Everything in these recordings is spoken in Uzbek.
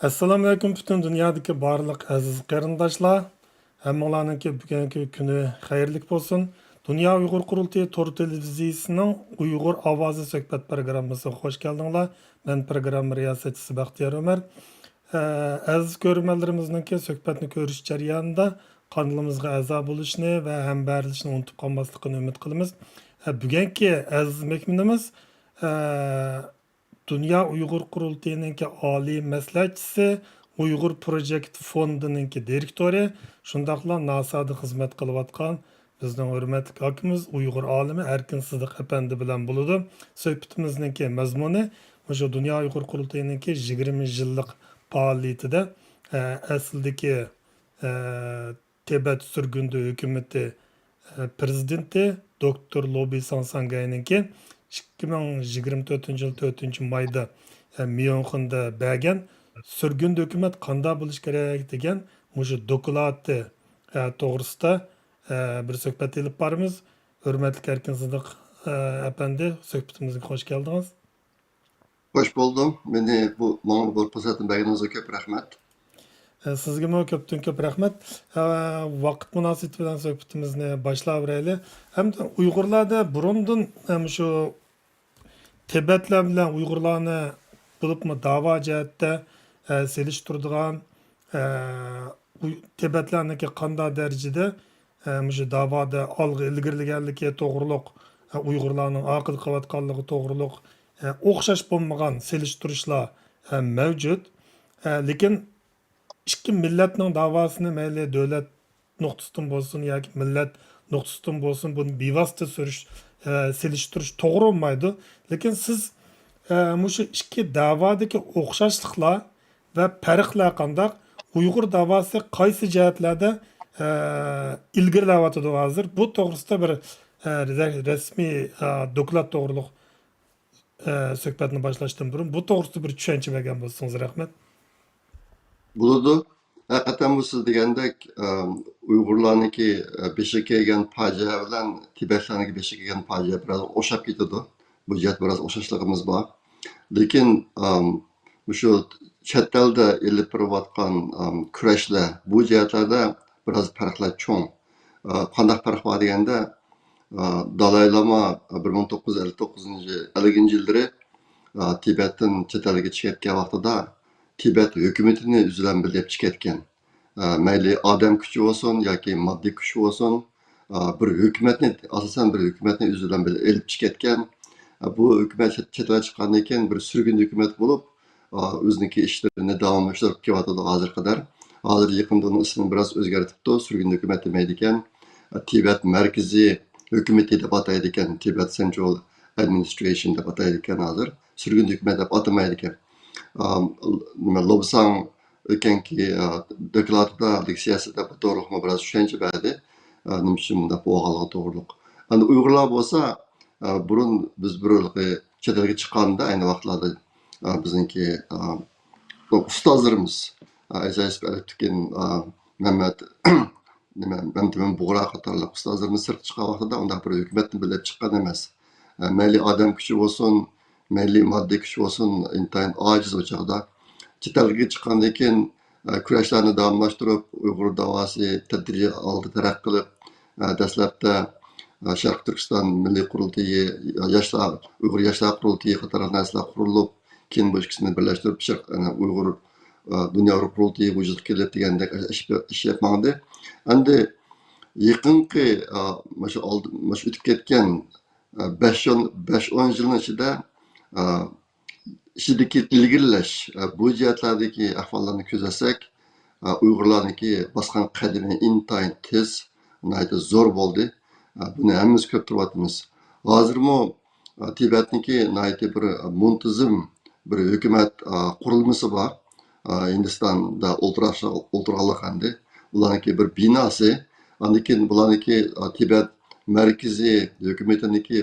Assalomu alaykum butun dunyodagi barliq aziz qarindoshlar. Hammalarninki bugungi kuni xayrli bo'lsin. Dunyo Uyg'ur qurultiyi to'r televiziyasining Uyg'ur ovozi suhbat programmasiga xush keldinglar. Men programma riyosatchisi Baxtiyor Umar. Aziz ko'ruvchilarimizning suhbatni ko'rish jarayonida qanlimizga a'zo bo'lishni va hambarlishni unutib qolmasligini umid qilamiz. Bugungi aziz mehmonimiz Dünya Uyghur Qurultayınınki oliy maslahatchisi, Uyg'ur Project Fondininki direktori, shundaqla NASA'da xizmat qilayotgan bizning hurmatli hokimiz Uyg'ur olimi Erkin Sidiq apandi bilan bo'ladi. Suhbatimizningki mazmuni o'sha Dünya Uyg'ur Qurultayınınki 20 yillik faoliyatida asldagi Tibet surgundi hukumati prezidenti doktor Lobi Sansangayninki 2024 yıl 4 mayda Myonxinda bergan surgun hukumat qanday bo'lish kerak degan o'sha doklati to'g'risida bir suhbat olib boramiz. Hurmatli Erkin Sidiq apandi, suhbatimizga xush keldingiz. Hoş buldum. Beni bu fırsatın berdiğinize çok rahmet. Sizga ko'pdan ko'p rahmat. Vaqt munosabati bilan suhbatimizni boshlayveraylik. Hamda Uyg'urlarda burundan shu Tibetler bilan Uyg'urlarni bo'libmi da'vo jihatda selishtiradigan Tibetlarniki qanday darajada shu da'voda olg'a ilgirlaganligi to'g'riliq Uyg'urlarning aql qilayotganligi to'g'riliq o'xshash bo'lmagan selishtirishlar mavjud. Lekin ikki millatning davosini mayli davlat nuqtasidan bo'lsin yoki millat nuqtasidan bo'lsin buni bevosita selishtirish to'g'ri bo'lmaydi. Lekin siz shu ikki davodagi o'xshashliklar va farqlar qanday? Uyg'ur davosi qaysi jihatlarda ilgarilayotdi hozir? Bu to'g'risida bir rasmiy doklad to'g'riliq suhbatni boshlashdan burun bu to'g'risida bir tushuncha bergan bo'lsangiz rahmat. Buludu. Hakikaten bu siz degandek Uygurlarniki beşik kelgan facia bilan Tibetlarniki beşik kelgan facia biraz o'xshab ketadi. Bu jihat biraz o'xshashligimiz bor. Lekin shu chet elda ilib borayotgan kurashlar bu jihatlarda biraz farqlar cho'ng. Qanday farq bor deganda Dalai Lama 1959 yilları Tibetdan chet elga chiqayotgan vaqtida Tibet hükümetini üzülen bilip çıkarken, mayli adam gücü olsun yoki maddi gücü olsun, bir hükümetni asasen bir hükümetni üzülen bilip elip çıkarken, bu hükümet çetine çıkandan keyin bir sürgün hükümet bulup, o'ziniki işlerini devam ettirib kelyapti hozir kadar. Hozir yaqinda onun ismini biraz o'zgartiribdi, sürgün hükümet demaydi ekan, Tibet merkezi hükümeti deb ataydi ekan, Tibet Central Administration deb ataydi ekan hozir, sürgün hükümet deb atamaydi ekan. Lobsang ökenki dokladda siyasette bu doğruluğuma biraz düşünce verdi. Nimşin bunda boğalığı doğruluk. Yani Uygurlar olsa burun biz böyle çetelge çıkanda aynı vaxtlarda bizimki ustazlarımız Ecayip Eliftikin Mehmet Mehmet Buğra katarlı ustazlarımız sırt çıkan vaxtada onda bir hükümetin bilip çıkan emez. Meli adam küçük olsun, mayli maddi kuch olsun intayin aciz o'chog'da chet elga chiqqandan keyin kurashlarni davomlashtirib Uyg'ur davosi tadrijiy oldi taraqqiy qilib dastlabda Sharq Turkiston Milliy Qurultiyi, Uyg'ur yoshlar qurultiyi qator narsalar qurilib, keyin bu ikkisini birlashtirib Uyg'ur Dunyo Qurultiyi vujudga kelib degandek ish yapmadi. Endi yaqinqi shu o'tib ketgan 5-10 yilning ichida ishidagi ilgirlash bu jihatlardagi ahvollarni kuzatsak Uyg'urlarniki bosgan qadami intayin tez zo'r bo'ldi. Buni hammamiz ko'rib turibmiz. Hozirmi Tibetniki bir muntazam bir hukumat qurilmasi bor. Hindistonda o'ltirganligandi. Ularniki bir binosi, lekin bularniki Tibet merkezi hukumatiniki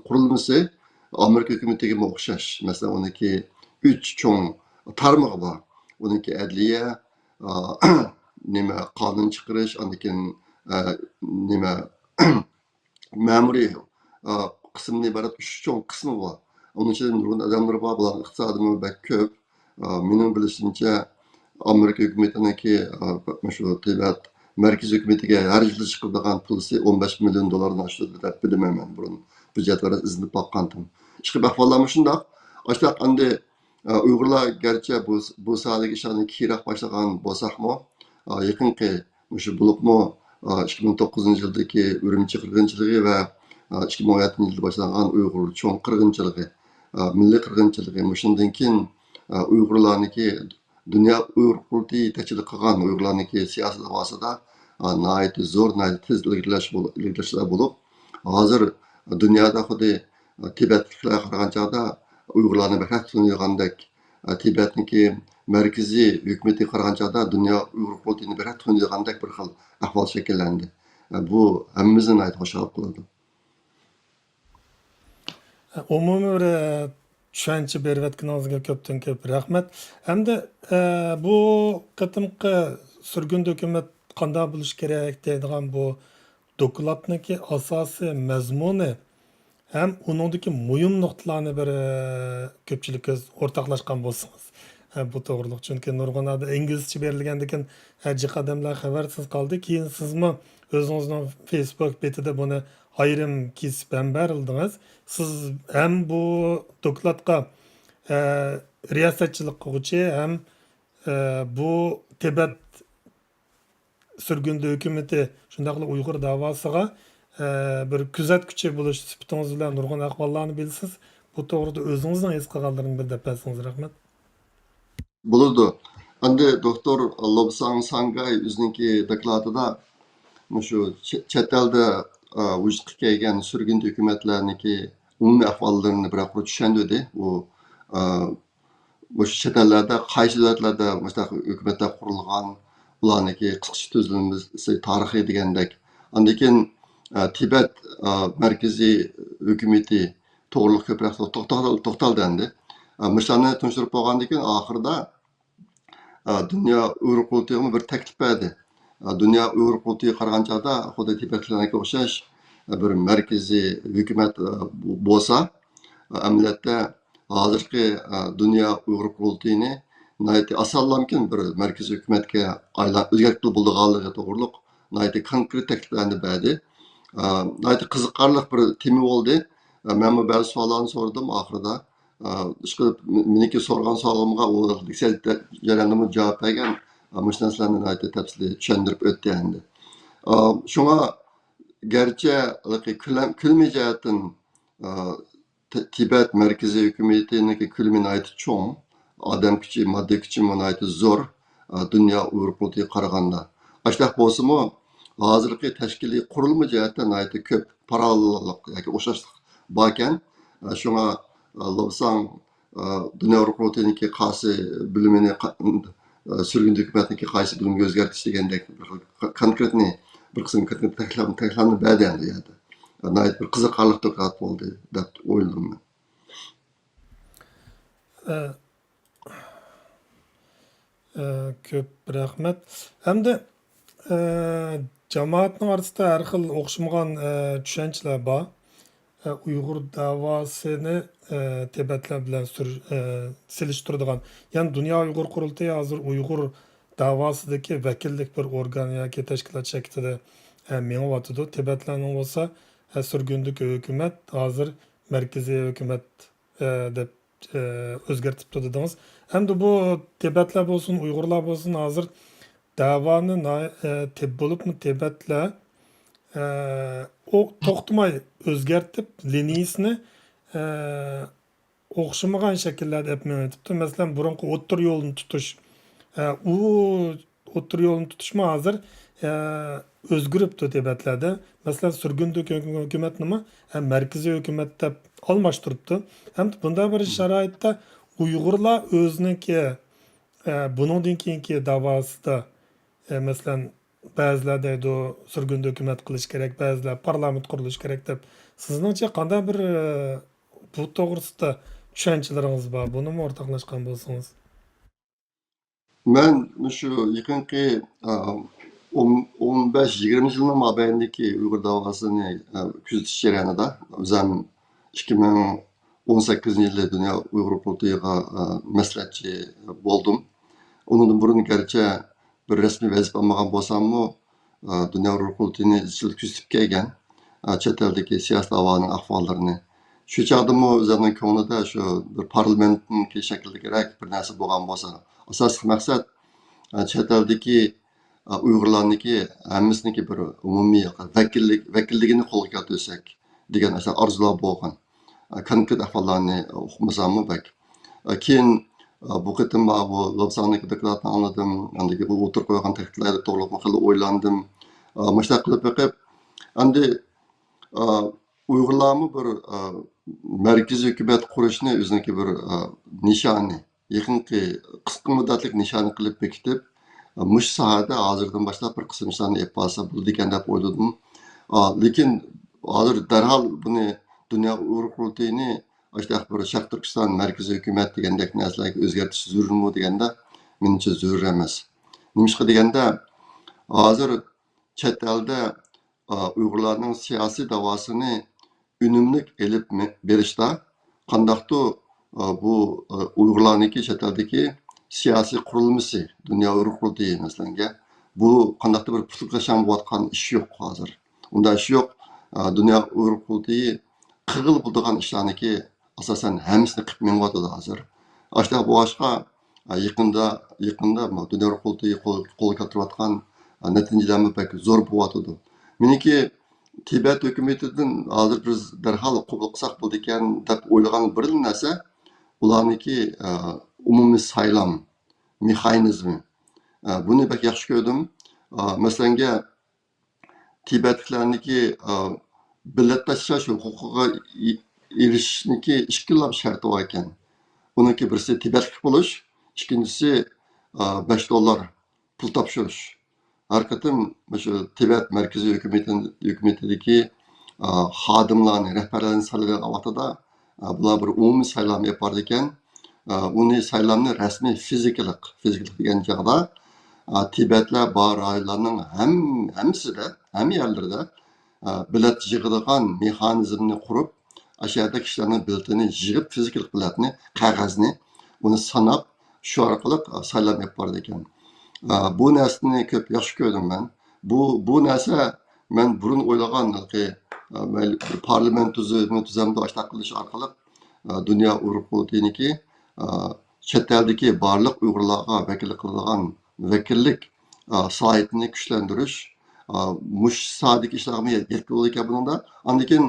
qurilmasi Amerika hükümetiga o'xshash. Mesela oniki 3 cho'ng tarmog'i bor. Oniki adliya, nima qonun chiqarish, anikin nima ma'muriy qismni iborat 3 cho'ng qismi bor. Onun ichida nurg'un odamlar bor, bularning iqtisodimi ko'p. Mening bilishimcha Amerika hükümetineki şu Tibet merkez hükümetiga her yıl çıkıdığan pulsi 15 milyon dolardan aştı dep bilmem ben burun budjetleri izinip bakkandım. İşte bak vallahi şunda aşağı andi Uygurlar gerçi bu sahadaki işlerini kirak başlagan bolsakmı yakınki şu bulupmu 2009 yıldaki Ürümçi kırgınçılığı ve 2017 yılda başlagan Uygur çoğun kırgınçılığı milli kırgınçılığı şundan keyin Uygurlarniki dünya Uygur kurultayı teçhilik kılgan Uygurlarniki siyasi davasida nayet zor nayet tez ilgileşler bulup hazır dünyada xudi Tibetlikler qaragan chaqda Uygurlarni bakak tunuyagandek Tibetniki merkezi hükümeti qaragan chaqda dünya Uygur kurultayını bakak tunuyagandek bir xil ahval şekillendi. Bu hammamizin nayet hoşagap qiladi. Umumiy bir tushuncha berayotganingizga ko'pdan ko'p rahmat. Hamda bu qatimqi surgun dokument qanday bo'lishi kerak deydigan bu dokladniki asosiy mazmuni ham uningdagi muhim nuqtalarni bir ko'pchilikka o'rtoqlashgan bo'lsangiz bu to'g'riliq chunki nurg'un inglizcha berilgandan keyin jiq odamlar xabarsiz qoldi keyin sizmi o'zingizning Facebook betida buni ayrim kesib ham berildingiz siz ham bu dokladga riyosatchilik qiluvchi ham bu Tibet sürgünde hükümeti şundaqla Uyghur davasıga bir kuzatkuchi bo'lish sifatingiz bilan nurg'un ahvollarni bilsiz. Bu to'g'rida o'zingizning his qilganlaringizni bir deb bersangiz rahmat. Bulurdu. Andi doktor Lobsang Sangay o'zininki dokladida şu chet elda vujudga kelgan surgun hukumatlarniki umumiy ahvollarini bir aqro tushundirdi. Bu chet ellarda qaysi davlatlarda mustaqil hukumatlar qurilgan ularniki qisqacha tuzilmasi tarixiy degandek. Andan Tibet merkezi hükümeti to'g'riliq ko'proq to'xtaldi endi. Mishlarni tushuntirib bo'lgandan keyin oxirida Dünya Uyghur kurultayı bir teklif berdi. Dünya Uyghur kurultayı qaragan chaqda xuddi Tibetlarga o'xshash bir merkezi hükümet bo'lsa, amaliyotda hozirgi Dünya Uyghur kurultayını nayeti asallamkin bir merkezi hükümetga o'zgartirib bo'lganligi to'g'riliq nayeti konkret tekliflarni berdi. Nayeti qiziqarli bir tema bo'ldi. Men bu ba'zi savollarni so'radim oxirida. Meniki sorgan so'rolimga u jarayonda javob bergan mush narsalarni nayeti tafsili tushuntirib o'tdi endi. Shunga garchi kulmi jihatdan Tibet merkezi hükümetiniki kulmi nayeti cho'ng, odam kuchi, moddiy kuchi nayeti zo'r Dünya Uyghur kurultayı qaraganda. Ashtaq bo'lsa-mu hozirgi tashkiliy qurilma jihatdan nayeti ko'p parallellik yoki o'xshashlik bor ekan. Shunga Lobsang Dünya Uyghur kurultayıniki qaysi bilimini sürgün hükümetniki qaysi bilimga o'zgartirish degandek konkretni bir qism takliflarni berdi endi yerda. Nayet bir qiziqarli doklad bo'ldi deb o'yladim men. Ko'p rahmat. Hamda jamoatning orasida har xil o'xshamagan tushunchalar bor. Uyg'ur davosini Tibetlar bilan selishtiradigan. Ya'ni Dunyo Uyg'ur qurultayi hozir Uyg'ur davosidagi vakillik bir organ yoki tashkilot shaklida menyapti. Tibetlarning bo'lsa surgundagi hukumat hozir markaziy hukumat deb o'zgartibdi dedingiz. Hamda bu Tibetlar bo'lsin, Uyg'urlar bo'lsin hozir davoni bo'libmi Tibetlar o to'xtamay o'zgartib liniyasini o'xshamagan shakllarda aytmayapti. Masalan, burunqi o'ttir yo'lni tutish. U o'ttir yo'lni tutishmi hozir o'zgaribdi Tibetlarda. Masalan, surgundagi hukumat nima? Markaziy hukumat deb almashtiribdi. Ham bunday bir sharoitda Uyg'urlar o'ziniki buningdan keyingi davosida masalan ba'zilar deydi surgunda hukumat qilish kerak, ba'zilar parlament qurilishi kerak deb. Sizningcha qanday bir bu to'g'risida tushunchalaringiz bor? Buni o'rtoqlashgan bo'lsangiz. Men shu yaqinqi 15-20 yilning mobaynidagi Uyg'ur davosini kuzatish jarayonida o'zim 2018 yilda Dunyo Uyg'ur kurultayiga maslahatchi bo'ldim. Ondan burun gerçi bir resmi vazife almagan bolsamı Dünya Uyg'ur qurultayini izchil kuzatib kelgan chet eldagi siyosiy ahvolning ahvollarini. Shu chog'dami o'zimning ko'nglida shu bir parlamentniki shaklda kerak bir narsa bo'lgan bo'lsa, asosiy maqsad chet eldagi Uyg'urlarniki hammasiniki bir umumiy vakilligini qo'lga keltirsak degan orzular bo'lgan. Konkret ahvollarni o'qimasammi bak. Keyin bu qitim bu Lobsang'dagi dokladni anladim. Andagi bu o'tirib qo'ygan tahdidlarga to'g'ri qilib o'ylandim. Mana qilib beqib endi Uyg'urlarmi bir markaziy hukumat qurishni o'ziniki bir nishoni, yaqinqi qisqa muddatlik nishoni qilib bekitib, mush sohada hozirdan boshlab bir qism ishlarni olib borsa bo'ladi ekan deb o'yladim. Lekin hozir darhol buni Dünya Uyg'ur qurultayini bir Sharq Turkiston markaziy hukumat degandek narsalarga o'zgartirish zarurmi deganda menimcha zarur emas. Nimishqa deganda hozir chet elda Uyg'urlarning siyosiy davosini unumli elib berishda qandaqdir bu Uyg'urlarniki chet eldagi siyosiy qurilmasi Dünya Uyg'ur qurultayi masalanga bu qandaqdir bir putukasham bo'layotgan ish yo'q hozir. Unda ish yo'q. Dünya Uyg'ur qurultayi qig'il bo'ladigan ishlarniki asosan hammasini qilib meng'otadi hozir. Ashta bu boshqa yaqinda Dünya Uyg'ur qurultayi qo'lga keltirayotgan natijalarni pek zo'r bo'layotadi. Meniki Tibet hukumatidan hozir biz darhol qabul qilsak bo'ldi ekan deb o'ylagan bir narsa ularniki umumiy saylam mexanizmi. Buni pek yaxshi ko'rdim. Masalanga Tibetliklarniki billat tashlash huquqiga erishishniki ikki sharti bor ekan. Uniki birisi Tibetlik bo'lish, ikkinchisi $5 pul topshirish. Har qatim shu Tibet markaziy hukumatidagi xodimlarni, rahbarlarni saylagan vaqtida bular bir umumiy saylam yapar ekan. Uni saylamni rasmiy fizikalik degan chog'da Tibetlar bor rayonlarning hammasida, hamma yerlarda bilet yig'adigan mexanizmni qurib, ashada kishilarning biletini yig'ib fizikalik biletni, qog'ozni uni sanab shu orqali saylam yapar ekan. Bu narsani ko'p yaxshi ko'rdim men. Bu narsa men burun o'ylagan parlament tuzamda oshta qilish orqali Dünya Uyg'ur qurultayiniki chet eldagi barliq Uyg'urlarga vakillik qiladigan vakillik salohiyatini kuchlantirish mush sohadagi ishlarga yetkazildi ekan bunda. Andan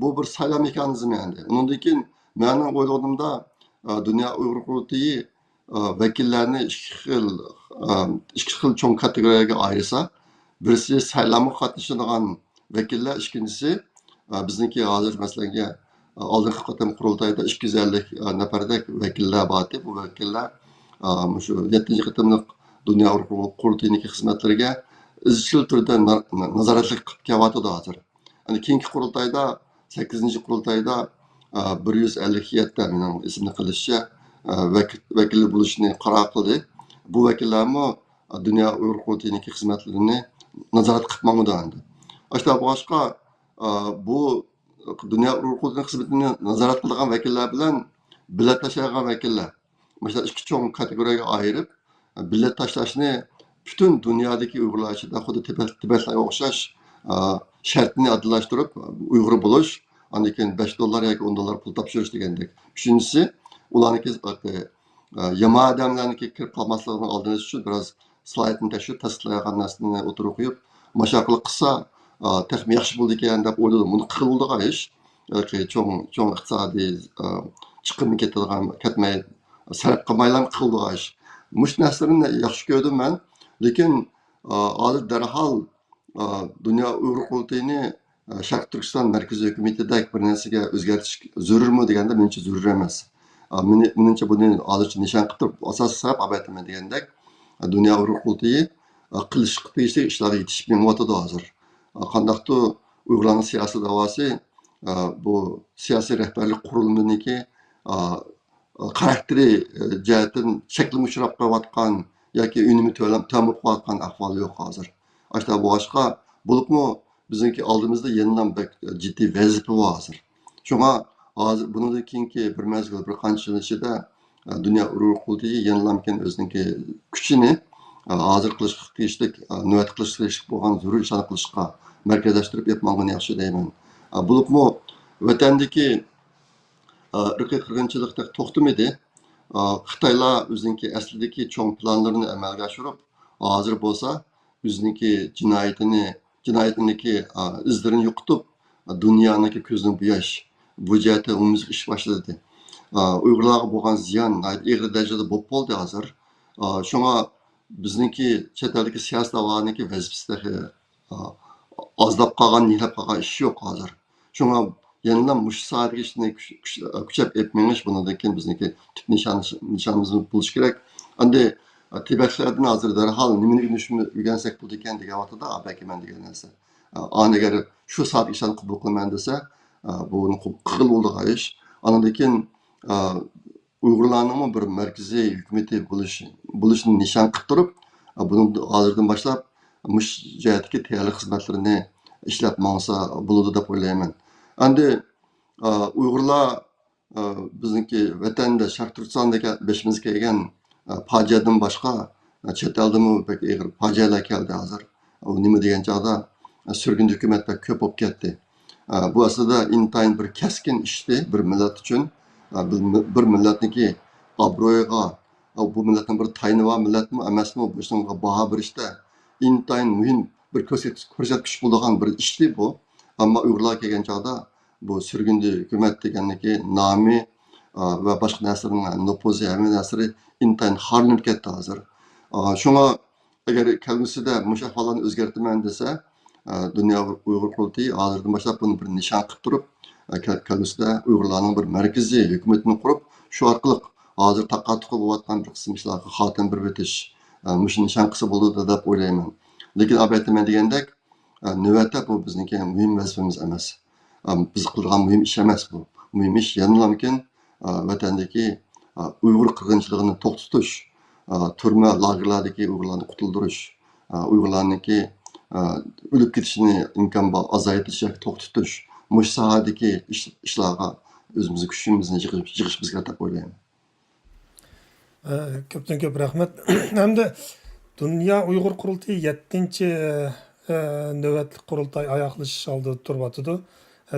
bu bir saylam mexanizmi endi. Undan keyin mening o'ylaganimda Dünya Uyg'ur qurultayi vakillarni ikki xil cho'ng kategoriyaga ayirsa, birisi saylamga qatnashadigan vakillar, ikkinchisi bizniki hozir masalan oldingi qatam qurultayda 250 nafardek vakillar bor. Bu vakillar shu 7-chi qatamliq Dünya Uyg'ur qurultayiniki xizmatlariga izchil turda nazoratlik qilib kelyapti hozir. Hani keyingi qurultayda 8-chi qurultayda 157 mening ismini qilishcha vakil bo'lishni qaror qildi. Bu vakillarmi Dünya Uyg'ur qurultayiniki xizmatlarini nazorat qilib mamudi endi. Ashta boshqa bu Dünya Uyg'ur qurultayi xizmatini nazorat qilgan vakillar bilan bilet tashlagan vakillar. Mesela ikki cho'ng kategoriyaga ayirib, bilet tashlashni butun dunyodagi Uyg'urlar ichida xuddi Tibetlarga o'xshash shartni addlashtirib, Uyg'ur bo'lish, andan keyin $5 yoki $10 pul topshirish degandek. Uchinchisi ularniki yama odamlarniki kirib qolmasligini oldinish uchun biroz slaydni tekshirib tasdiqlagan narsani o'tirib qo'yib, mashaqli qilsa texnik yaxshi bo'ldi ekan deb o'yladim. Buni qildigan ish cho'ng iqtisodiy chiqimni ketmay sarf qilmaylar qildigan ish. Mush narsalarni yaxshi ko'rdim men, lekin hozir darhol Dünya Uyg'ur qurultayini Sharq Turkiston markaziy hukumatidagi bir narsaga o'zgartirish zarurmi deganda menimcha zarur emas. Menimcha buni hozircha nishon qilib turib asosiy sabab aytaman degandek Dünya Uyg'ur qurultayi qilish tegishli ishlarga yetishib meng'otadi hozir. Qandaqdir Uyg'urlarning siyosiy davosi bu siyosiy rahbarlik qurilmaniki xarakteri jihatdan shaklga uchrab qolayotgan yoki unumi to'lab qolayotgan ahvol yo'q hozir. Ashta bu boshqa bo'libmi bizniki oldimizda yeniden jiddiy vazifa bor hozir. Shunga hozir bundan keyingi bir mezgil bir qancha yil ichida Dünya Uyghur Qurultayı yenilamken özünki kuchini hozir qilishga tegishlik navbat qilishga tegishlik bo'lgan zarur ishlarni qilishga markazlashtirib yetmagani yaxshi deyman. Bo'libmi vatandagi irqiy qirg'inchilik to'xtamadi. Xitoylar o'ziniki aslidagi cho'ng planlarini amalga oshirib, hozir bo'lsa o'ziniki jinoyatniki izlarini yo'qotib, dunyoniki ko'zini bo'yash bu jihatda umumyuzli ish boshladi. Uyg'urlarga bo'lgan ziyon og'ir darajada bo'lib qoldi hozir. Shunga bizniki chet eldagi siyosatchilarniki vazifasi ozlab qolgan, nilab qolgan ish yo'q hozir. Shunga yana mush soatga ishni kuchab etmenish bundan keyin bizniki tip nishonimiz bo'lishi kerak. Endi Tibetlardan hozir darhol nimani o'rgansak bo'ldi ekan degan vaqtda balki men degan narsa. Agar shu soat ishni qabul qilaman desa, bu qil bo'ldigan ish. Andan keyin Uyg'urlarning bir markaziy hukumati bo'lishini nishon qilib turib, buni hozirdan boshlab mush jihatdagi tayyorlik xizmatlarini ishlab mangsa bo'ladi deb o'ylayman. Endi Uyg'urlar bizniki vatanda Sharq Turkistondagi beshimizga kelgan fojiadan boshqa chet eldami pek og'ir fojialar keldi hozir. U nima degan chog'da surgun hukumatlar ko'p bo'lib ketdi. Bu aslida intayin bir keskin ishdi bir millat uchun. Bir millatniki obro'yiga, bu millatning bir tayinva millatmi emasmi, bunga baho berishda intayin muhim bir ko'rsatkich bo'lgan bir ishdi bu. Ammo Uyg'urlar kelgan chog'da bu surgundi hukumat deganniki nomi va boshqa narsalarning nufuzi hamma narsasi intayin xorlanib ketdi hozir. Shunga agar kelgusida mush ahvollarni o'zgartiraman desa, Dünya Uyghur Qurultayı hozirdan boshlab buni bir nishon qilib turib, kelgusida Uyg'urlarning bir markaziy hukumatini qurib, shu orqali hozir taqotuq bo'layotgan bir qism ishlarga xotim bir o'tish mush nishon qilsa bo'ladi deb o'ylayman. Lekin albatta men degandek, navbatda bu bizniki muhim vazifamiz emas. Biz qilgan muhim ish emas bu. Muhim ish yanılamkin vatandagi Uyg'ur qirg'inchiligini to'xtatish, turma lagerlardagi Uyg'urlarni qutuldirish, Uyg'urlarniki o'lib ketishini imkon bor azaytish yoki to'xtatish, mush sohadagi ishlarga o'zimizni kuchimizni yig'ishimiz kerak deb o'ylayman. Ko'pdan ko'p rahmat. Hamda Dünya Uyghur Qurultayı 7-chi navbatli qurultay oyoqlashish oldida turibdi.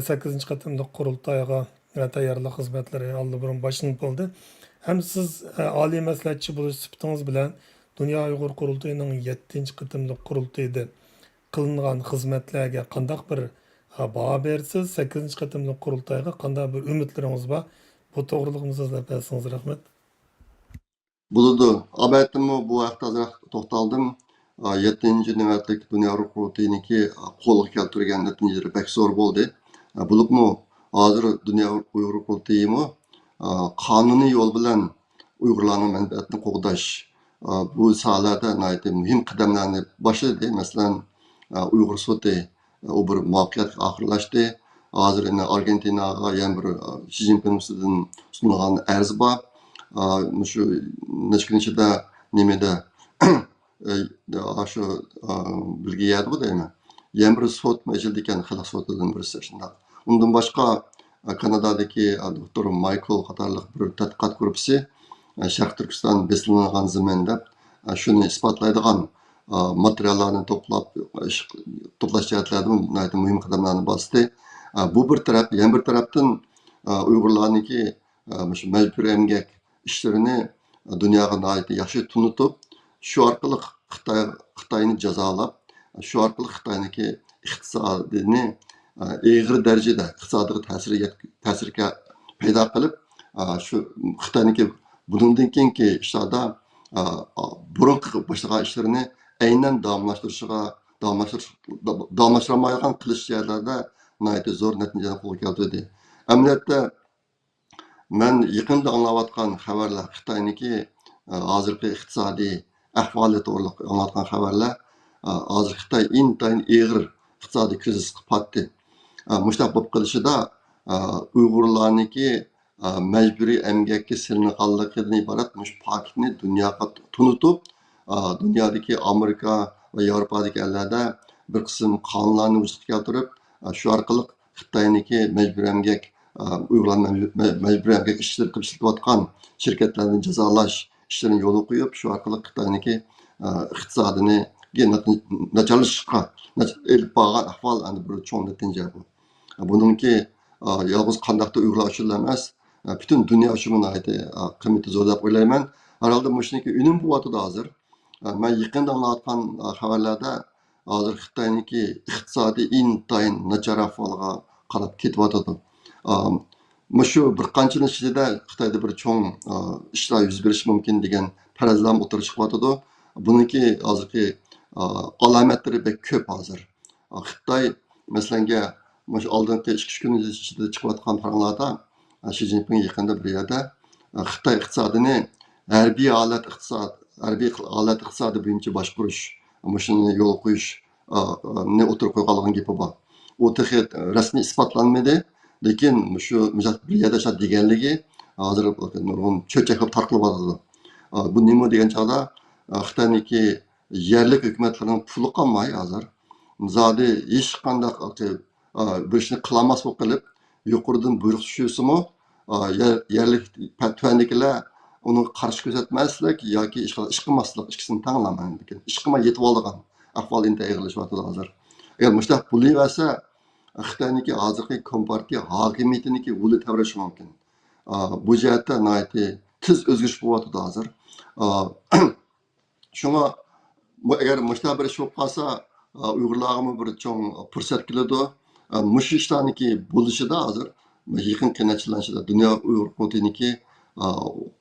8-chi qatimli qurultayga tayyorlik xizmatlari allburun boshlanib bo'ldi. Ham siz oliy maslahatchi bo'lish sifatingiz bilan Dünya Uyghur Qurultayining 7-chi qatimli qurultayida qilingan xizmatlarga qanday bir baho bersiz? 8-chi qatimli qurultayga qanday bir umidlaringiz bor? Bu to'g'riliqni so'zlab bersangiz rahmat. Bo'ladi. Albatta bu vaqtda to'xtaldim. 7-chi navbatlik Dünya Uyghur Qurultayiniki qo'lga keltirgan natijalari pek zo'r bo'ldi. Bo'libmi hozir Dünya Uyghur Qurultayimi qonuniy yo'l bilan Uyg'urlarning manfaatini qo'g'dash bu sohalarda muhim qadamlarni boshladi. Masalan, Uyg'ur sudi u bir muvaffaqiyatga oxirlashdi. Hozir Argentinaga yana bir Xi Jinping sunilgan arz bor. Shu nechkinchida nimada shu bilgiyadi bu deyman. Yana bir sud majlis ekan, xalq sudidan birisi shunday. Undan boshqa Kanadadagi doktor Michael qatorliq bir tadqiqot guruhi Sharq Turkiston beslangan zamanda shuni isbotlaydigan materiallarni to'plash jihatlarida muhim qadamlarni bosdi. Bu bir taraf, yana bir tarafdan Uyg'urlarniki shu majburiy emgak ishlarini dunyoga yaxshi tunutib, shu orqali Xitoyni jazolab, shu orqali Xitoyniki iqtisodini og'ir darajada iqtisodiy ta'sirga paydo qilib, shu Xitoyniki bundan keyingi ishlarda burunqi boshlagan ishlarini aynan davomlashtirmaydigan qilish jihatlarida zo'r natijalar qo'lga keltirdi. Amaliyotda men yaqinda anglayotgan xabarlar Xitoyniki hozirgi iqtisodiy ahvoli to'g'riliq anglayotgan xabarlar hozir Xitoy intayin og'ir iqtisodiy krizisga patdi. Mushtaq bo'lib qilishida Uyg'urlarniki majburiy emgakka silinganligidan iborat mush paketni dunyoga tunutib, dunyodagi Amerika va Yevropadagi ellarda bir qism qonunlarni vujudga keltirib, shu orqali Xitoyniki majburiy emgak Uyg'urlarni majburiy emgak ishchilar qilib ishlatayotgan shirkatlarni jazolash ishlarini yo'lga qo'yib, shu orqali Xitoyniki iqtisodini nacharlashishga elib borgan ahvol bir cho'ng natija bu. Buningki yolg'iz qandaqda Uyg'urlar uchun emas, butun dunyo uchun qiymati zo'r deb o'ylayman. Herhalde shuniki unum bo'lyotidi hozir. Men yaqinda anglayotgan xabarlarda hozir Xitoyniki iqtisodiy intayin nachar ahvolga qarab ketyotidi. Shu bir qancha yil ichida Xitoyda bir cho'ng ishlar yuz berishi mumkin degan farazlar o'tirib chiqyotidi. Buniki hozirgi alomatlari bek ko'p hozir. Xitoy masalanga shu oldingi 2-3 kun ichida chiqayotgan farmonlarda Shi Jinping yaqinda bir yerda Xitoy iqtisodini harbiy holat iqtisodi bo'yicha boshqarish shuni yo'l qo'yish ne o'tirib qo'yganligini gapi bor. U rasmiy isbotlanmadi, lekin shu bir yerda deganligi hozir nurg'un cho'chak qilib tarqalyotdi. Bu nima degan chog'da Xitoyniki yerlik hukumatlarning puli qolmay hozir zodi hech qanday bir ishni qilolmas bo'lib qilib yuqoridan buyruq tushirsa-mu yerlik tuandikilar uni qarshi ko'rsatmaslik yoki ish qilmaslik ikkisini tanlamaydi lekin ish qilmay yetib olgan ahvol endi eg'ilishyapti hozir. Agar mushtaq bo'laversa Xitoyniki hozirgi kompartiya hokimiyatiniki o'li tavrashi mumkin. Bu jihatda tiz o'zgarish bo'lyapti hozir. Shunga agar mushtaq bir ish bo'lib qolsa Uyg'urlarga bir cho'ng fursat keladi. Mush ishlarniki bo'lishida hozir yaqin qiyinchilanishida dunyo Uyg'ur hukumatiniki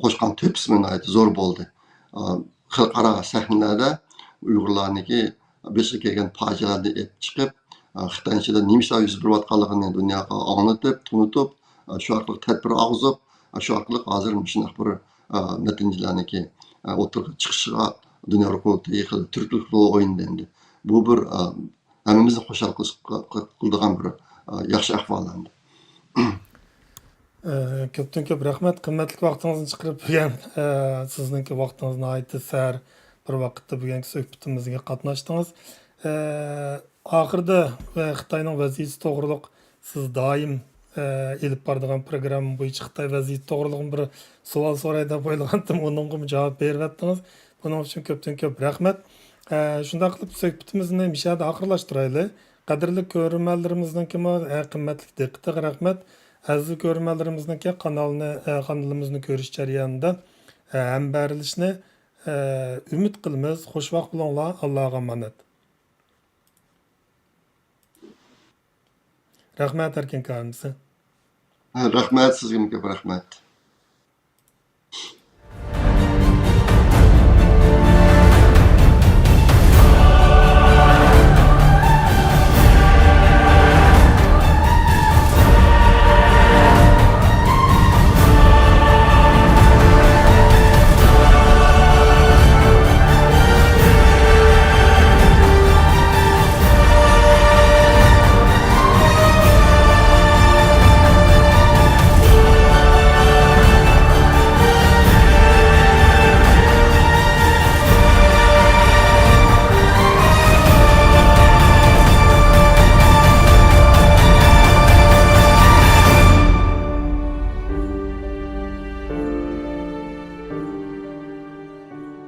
qo'shgan to'pisi zo'r bo'ldi. Xalqaro sahnalarda Uyg'urlarniki beshi kelgan fojialarni chiqib Xitoy ichida nima ishlar yuz berayotganligini dunyoga anglitib, tunutib, shu orqali tadbir og'zib, shu orqali hozir shunday bir natijalarniki o'tirib chiqishiga dunyo hukumati turklik rol o'ynadi endi. Bu bir hammamizni xushal qiladigan bir yaxshi ahvol endi. Ko'pdan ko'p rahmat. Qimmatli vaqtingizni chiqarib bergan sizningki vaqtingizni aytdi sar bir vaqtda bugungi suhbatimizga qatnashdingiz. Oxirida Xitoyning vaziyati to'g'riliq siz doim elib boradigan programma bo'yicha Xitoy vaziyati to'g'riliq bir savol so'ray deb o'ylagandim. Uningga javob beryaptingiz. Buning uchun ko'pdan ko'p rahmat. Shunday qilib suhbatimizni mishada oxirlashtiraylik. Qadrli ko'ruvchilarimizga qimmatli diqqatiga rahmat. Aziz ko'ruvchilarimizga kanalimizni ko'rish jarayonida ham berilishni umid qilamiz. Xush vaqt bo'linglar. Allohga omonat. Rahmat Erkin Karimsi. Rahmat sizga ko'p rahmat.